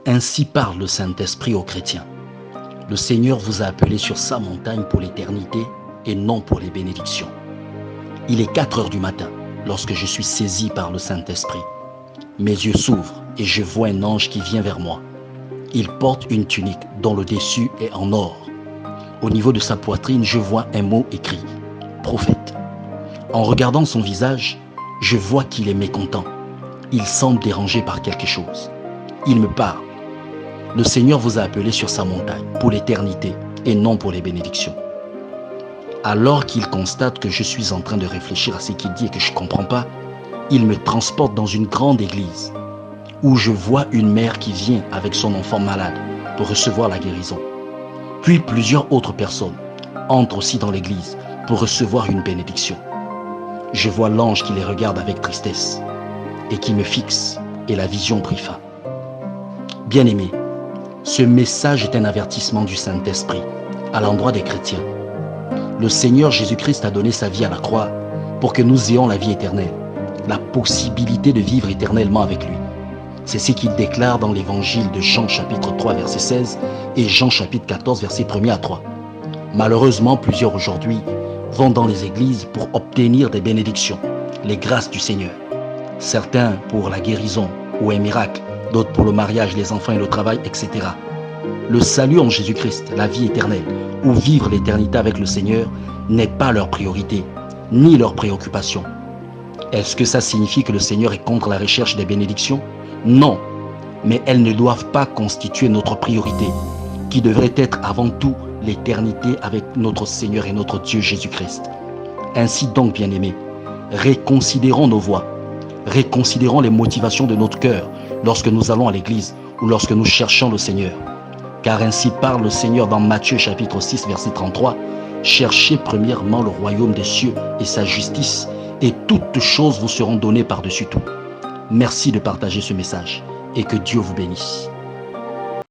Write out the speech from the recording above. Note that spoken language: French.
Ainsi parle le Saint-Esprit aux chrétiens. Le Seigneur vous a appelé sur sa montagne pour l'éternité et non pour les bénédictions. Il est 4 heures du matin lorsque je suis saisi par le Saint-Esprit. Mes yeux s'ouvrent et je vois un ange qui vient vers moi. Il porte une tunique dont le dessus est en or. Au niveau de sa poitrine, je vois un mot écrit « Prophète ». En regardant son visage, je vois qu'il est mécontent. Il semble dérangé par quelque chose. Il me parle. Le Seigneur vous a appelé sur sa montagne pour l'éternité et non pour les bénédictions. Alors qu'il constate que je suis en train de réfléchir à ce qu'il dit et que je ne comprends pas, il me transporte dans une grande église où je vois une mère qui vient avec son enfant malade pour recevoir la guérison. Puis plusieurs autres personnes entrent aussi dans l'église pour recevoir une bénédiction. Je vois l'ange qui les regarde avec tristesse et qui me fixe, et la vision prit fin. Bien-aimés, ce message est un avertissement du Saint-Esprit à l'endroit des chrétiens. Le Seigneur Jésus-Christ a donné sa vie à la croix pour que nous ayons la vie éternelle, la possibilité de vivre éternellement avec lui. C'est ce qu'il déclare dans l'évangile de Jean chapitre 3 verset 16 et Jean chapitre 14 verset 1 à 3. Malheureusement, plusieurs aujourd'hui vont dans les églises pour obtenir des bénédictions, les grâces du Seigneur. Certains pour la guérison ou un miracle, d'autres pour le mariage, les enfants et le travail, etc. Le salut en Jésus-Christ, la vie éternelle, ou vivre l'éternité avec le Seigneur, n'est pas leur priorité, ni leur préoccupation. Est-ce que ça signifie que le Seigneur est contre la recherche des bénédictions? Non, mais elles ne doivent pas constituer notre priorité, qui devrait être avant tout l'éternité avec notre Seigneur et notre Dieu Jésus-Christ. Ainsi donc, bien-aimés, réconsidérons nos voies, réconsidérons les motivations de notre cœur lorsque nous allons à l'église ou lorsque nous cherchons le Seigneur. Car ainsi parle le Seigneur dans Matthieu chapitre 6 verset 33, « Cherchez premièrement le royaume des cieux et sa justice, et toutes choses vous seront données par-dessus tout. » Merci de partager ce message et que Dieu vous bénisse.